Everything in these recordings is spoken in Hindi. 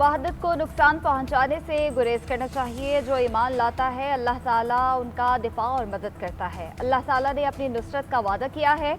वहदत को नुकसान पहुंचाने से गुरेज करना चाहिए। जो ईमान लाता है अल्लाह ताला उनका दिफा और मदद करता है। अल्लाह ताला ने अपनी नुसरत का वादा किया है।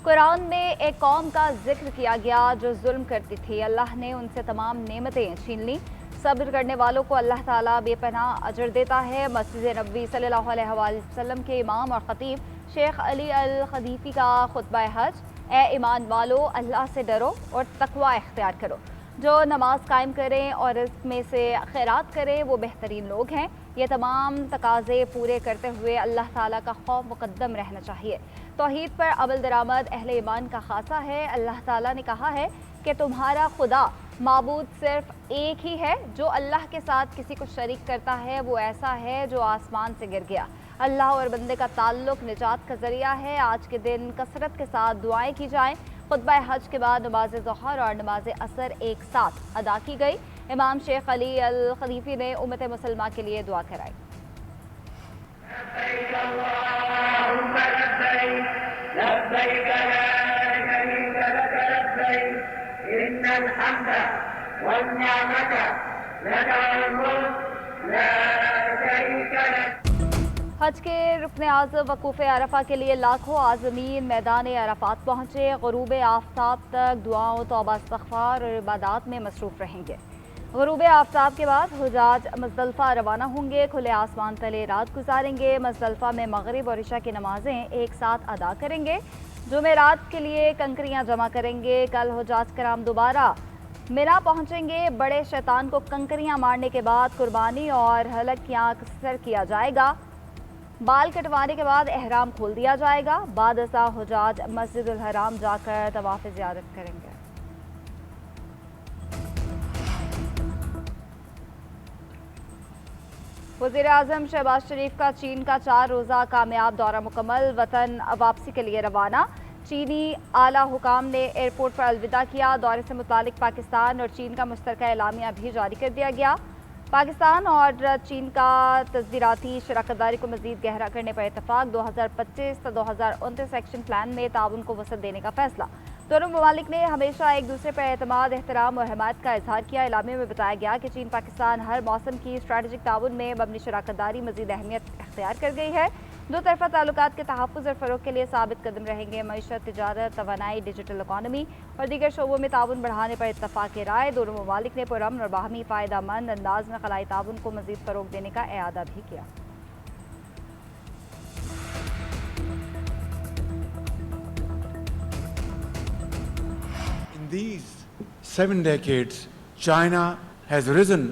कुरान में एक कौम का जिक्र किया गया जो जुल्म करती थी, अल्लाह ने उनसे तमाम नेमतें छीन ली। सब्र करने वालों को अल्लाह ताला बेपनाह अजर देता है। मस्जिद नबवी सल्लल्लाहु अलैहि वसल्लम के इमाम और ख़तीब शेख अली अल खदीफी का खुतबा हज, ए ईमान वालों, अल्लाह से डरो और तकवा इख्तियार करो। जो नमाज कायम करें और इसमें से खैरात करें वो बेहतरीन लोग हैं। ये तमाम तकाज़े पूरे करते हुए अल्लाह ताला का खौफ मुक़द्दम रहना चाहिए। तौहीद पर अमल दरामद अहले ईमान का खासा है। अल्लाह ताला ने कहा है कि तुम्हारा खुदा माबूद सिर्फ एक ही है। जो अल्लाह के साथ किसी को शरीक करता है वो ऐसा है जो आसमान से गिर गया। अल्लाह और बंदे का ताल्लुक निजात का ज़रिया है। आज के दिन कसरत के साथ दुआएं की जाएं। खुतबा हज के बाद नमाज ज़ोहर और नमाज असर एक साथ अदा की गई। इमाम शेख अली अल खदीफी ने उम्मत मुसलमा के लिए दुआ कराई। हज के रुकन आज़म वकूफ़ अरफा के लिए लाखों आज़मीन मैदान अरफात पहुँचे। ग़ुरूब आफ्ताब तक दुआओं, तौबा, इस्तिग़फ़ार और इबादत में मसरूफ़ रहेंगे। ग़ुरूब आफ्ताब के बाद हुजाज मुज़दलिफ़ा रवाना होंगे। खुले आसमान तले रात गुजारेंगे। मुज़दलिफ़ा में मग़रिब और इशा की नमाज़ें एक साथ अदा करेंगे। जुमेरात के लिए कंकरियाँ जमा करेंगे। कल हुजाज कराम दोबारा मिना पहुँचेंगे। बड़े शैतान को कंकरियाँ मारने के बाद कुर्बानी और हलक की आँख सर किया जाएगा। बाल कटवाने के बाद एहराम खोल दिया जाएगा। बाद अज़ा हुजाज मस्जिदुल हराम जाकर तवाफ़ ज़ियारत करेंगे। वज़ीर आज़म शहबाज शरीफ का चीन का 4 रोज़ा कामयाब दौरा मुकम्मल, वतन वापसी के लिए रवाना। चीनी आला हुकाम ने एयरपोर्ट पर अलविदा किया। दौरे से मुतालिक पाकिस्तान और चीन का मुश्तरका एलामिया भी जारी कर दिया गया। पाकिस्तान और चीन का तस्दीराती शराकतदारी को मज़ीद गहरा करने पर इतफाक़। 2025-2029 एक्शन प्लान में ताउन को वसअत देने का फैसला। दोनों ममालिक ने हमेशा एक दूसरे पर एतमाद, एहतराम और हिमायत का इजहार किया। इलामे में बताया गया कि चीन पाकिस्तान हर मौसम की स्ट्रेटजिक ताउन में मबनी शराकतदारी मज़ीद अहमियत इख्तियार कर गई है। दो तरफ़ा ताल्लुकात के तहफ़्फ़ुज़ और फ़रोग़ के लिए साबित कदम रहेंगे। मईशत, तिजारत, तवानाई, डिजिटल इकॉनमी और दीगर शोबों में ताउन बढ़ाने पर इत्तफ़ाक़ राय। दोनों ममालिक ने पुरअमन और बाहमी फ़ायदामंद अंदाज में खलाई ताउन को मज़ीद फ़रोग़ देने का एआदा भी किया। In these 7 decades, China has risen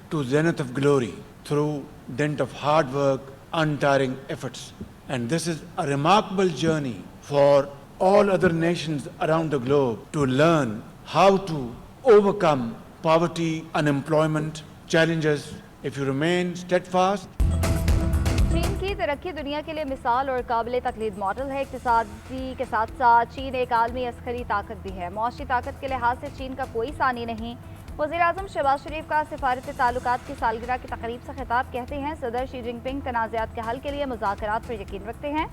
to zenith of glory through dint of hard work, untiring efforts. And this is a remarkable journey for all other nations around the globe to learn how to overcome poverty, unemployment, challenges. If you remain steadfast, चीन की तरक्की दुनिया के लिए मिसाल और काबिल तकलीद मॉडल है। इक़्तिसादी के साथ साथ चीन एक आलमी अस्करी ताकत भी है। मुआशी ताकत के लिहाज से चीन का कोई सानी नहीं। वज़ीर आज़म शहबाज शरीफ का सिफारती ताल्लुकात की सालगिरह की तक़रीब से खिताब कहते हैं, सदर शी जिनपिंग तनाज़ात के हल के लिए मुज़ाकरात पर यकीन रखते हैं।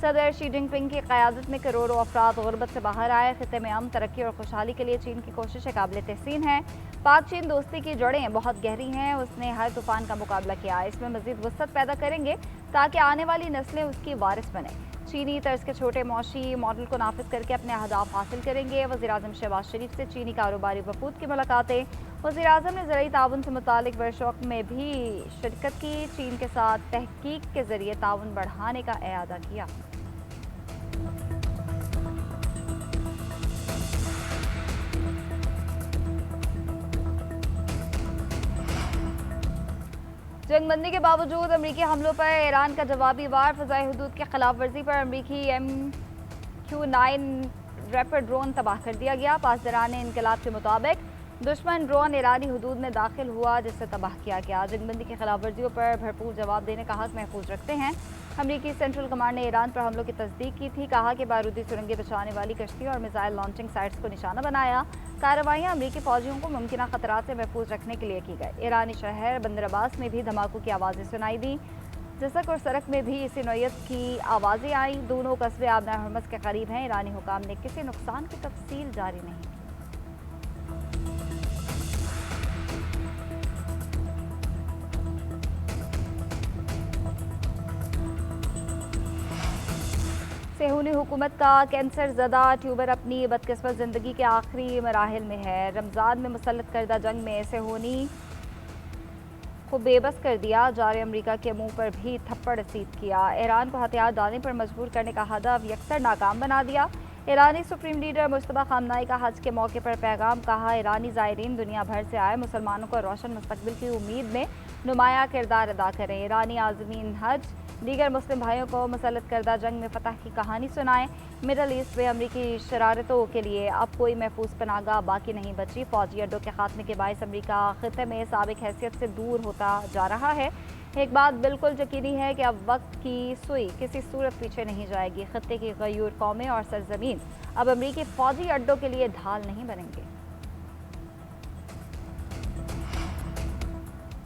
सदर शी जिनपिंग की क़यादत में करोड़ों अफराद ग़ुरबत से बाहर आए। ख़ित्ते में अमन, तरक्की और खुशहाली के लिए चीन की कोशिशें काबिल तहसीन हैं। पाक चीन दोस्ती की जड़ें बहुत गहरी हैं। उसने हर तूफ़ान का मुकाबला किया। इसमें मज़ीद वसअत पैदा करेंगे ताकि आने वाली नस्लें उसकी वारिस बने। चीनी तर्ज के छोटे मौशी मॉडल को नाफिज करके अपने अहदाफ हासिल करेंगे। वज़ीर आज़म शहबाज शरीफ से चीनी कारोबारी वफूद की मुलाकातें। वज़ीर आज़म ने ज़राई ताउन से मुतालिक वर्कशॉप में भी शिरकत की। चीन के साथ तहकीक के ज़रिए ताउन बढ़ाने का एआदा किया। जंगबंदी के बावजूद अमरीकी हमलों पर ईरान का जवाबी वार। फ़ज़ाई हदूद की खिलाफ वर्जी पर अमरीकी MQ-9 रैपिड ड्रोन तबाह कर दिया गया। पासदारान इनकलाब के मुताबिक दुश्मन ड्रोन ईरानी हुदूद में दाखिल हुआ जिससे तबाह किया गया। जंगबंदी की खिलाफ वर्जियों पर भरपूर जवाब देने का हक महफूज रखते हैं। अमरीकी सेंट्रल कमांड ने ईरान पर हमलों की तस्दीक की थी। कहा कि बारूदी सुरंगें बचाने वाली कश्ती और मिसाइल लॉन्चिंग साइट्स को निशाना बनाया। कार्रवाइयाँ अमरीकी फौजियों को मुमकिन खतरात से महफूज रखने के लिए की गई। ईरानी शहर बंदर अब्बास में भी धमाकों की आवाज़ें सुनाई दी। जसक और सरक में भी इसी नौयत की आवाज़ें आई। दोनों कस्बे आबना हरमस के करीब हैं। ईरानी हुकाम ने किसी नुकसान की तफसील जारी नहीं की। सेहूनी हुकूमत का कैंसर ज़दा ट्यूबर अपनी बदकिस्मत ज़िंदगी के आखिरी मराहिल में है। रमज़ान में मुसल्लत करदा जंग में सेहूनी को बेबस कर दिया। जारी अमरीका के मुंह पर भी थप्पड़ रसीद किया। ईरान को हथियार डालने पर मजबूर करने का हदफ यकसर नाकाम बना दिया। ईरानी सुप्रीम लीडर मुस्तफा खामनाई का हज के मौके पर पैगाम। कहा, ईरानी ज़ायरीन दुनिया भर से आए मुसलमानों को रोशन मुस्तकबिल की उम्मीद में नुमाया किरदार अदा करें। ईरानी आज़मीन हज दीगर मुस्लिम भाइयों को मुसल्लत करदा जंग में फतह की कहानी सुनाएं। मिडल ईस्ट में अमरीकी शरारतों के लिए अब कोई महफूज पनागा बाकी नहीं बची। फौजी अड्डों के खात्मे के बायस अमरीका खिते में साबिक हैसियत से दूर होता जा रहा है। एक बात बिल्कुल यकीनी है कि अब वक्त की सुई किसी सूरत पीछे नहीं जाएगी। खिते की गयूर कौमें और सरजमीन अब अमरीकी फौजी अड्डों के लिए ढाल नहीं बनेंगे।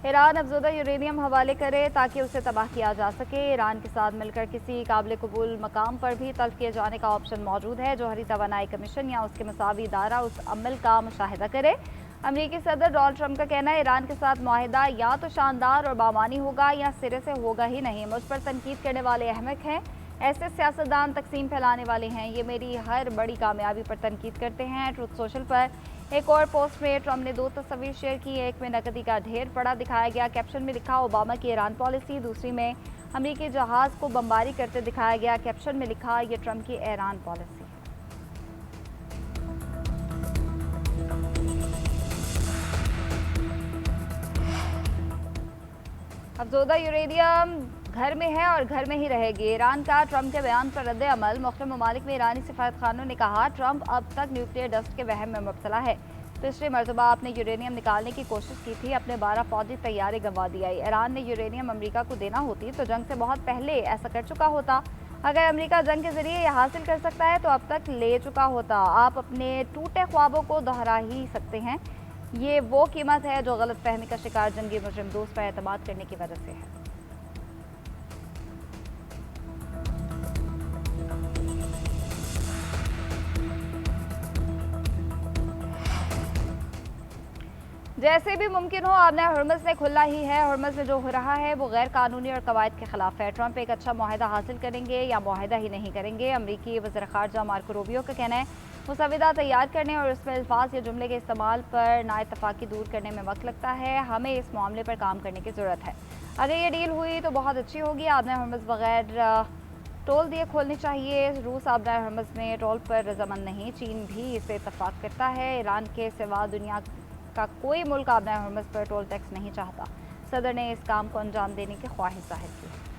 ईरान अफज़ोदा यूरेनियम हवाले करे ताकि उसे तबाह किया जा सके। ईरान के साथ मिलकर किसी काबिल कबूल मकाम पर भी तल्फ किए जाने का ऑप्शन मौजूद है। जौहरी तवानाई कमीशन या उसके मसावी इदारा उस अमल का मुशाहिदा करे। अमरीकी सदर डोनाल्ड ट्रंप का कहना है, ईरान के साथ मुआहिदा या तो शानदार और बामानी होगा या सिरे से होगा ही नहीं। मुझ पर तनकीद करने वाले अहमक हैं। ऐसे सियासतदान तकसीम फैलाने वाले हैं। ये मेरी हर बड़ी कामयाबी पर तनकीद करते हैं। ट्रुथ सोशल पर एक और पोस्ट में ट्रंप ने 2 तस्वीर शेयर की। एक में नकदी का ढेर पड़ा दिखाया गया। कैप्शन में लिखा ओबामा की ईरान पॉलिसी। दूसरी में अमरीकी जहाज को बमबारी करते दिखाया गया। कैप्शन में लिखा ये ट्रंप की ईरान पॉलिसी। अफज़ोदा यूरेनियम घर में है और घर में ही रहेगी। ईरान का ट्रंप के बयान पर रद्द अमल। मुख्तलिफ ममालिक में ईरानी सफारतखानों ने कहा, ट्रंप अब तक न्यूक्लियर डस्ट के वहम में मुब्तला है। पिछली मरतबा आपने यूरेनियम निकालने की कोशिश की थी, अपने 12 फौजी तैयारे गंवा दिया। ईरान ने यूरेनियम अमरीका को देना होती तो जंग से बहुत पहले ऐसा कर चुका होता। अगर अमरीका जंग के जरिए यह हासिल कर सकता है तो अब तक ले चुका होता। आप अपने टूटे ख्वाबों को दोहरा ही सकते हैं। ये वो कीमत है जो गलत फहमी का शिकार जंगी मुजरिम दोस्त पर एतमाद करने की वजह से है। जैसे भी मुमकिन हो आबना हरमस ने खुला ही है। हरमस में जो हो रहा है वो गैर कानूनी और कवायद के खिलाफ है। ट्रंप एक अच्छा मुआहिदा हासिल करेंगे या मुआहिदा ही नहीं करेंगे। अमरीकी वज़ीर ख़ारजा मार्को रूबियो का कहना है, मुसविदा तैयार करने और उसमें अल्फाज या जुमले के इस्तेमाल पर नाइतफाकी दूर करने में वक्त लगता है। हमें इस मामले पर काम करने की ज़रूरत है। अगर ये डील हुई तो बहुत अच्छी होगी। आबना हरमस बगैर टोल दिए खोलनी चाहिए। रूस आबना हरमस में टोल पर रजामंद नहीं। चीन भी इसे इत्तफाक करता है। ईरान के सिवा दुनिया का कोई मुल्क आबना हरमस पर टोल टैक्स नहीं चाहता। सदर ने इस काम को अंजाम देने की ख्वाहिश जाहिर की है।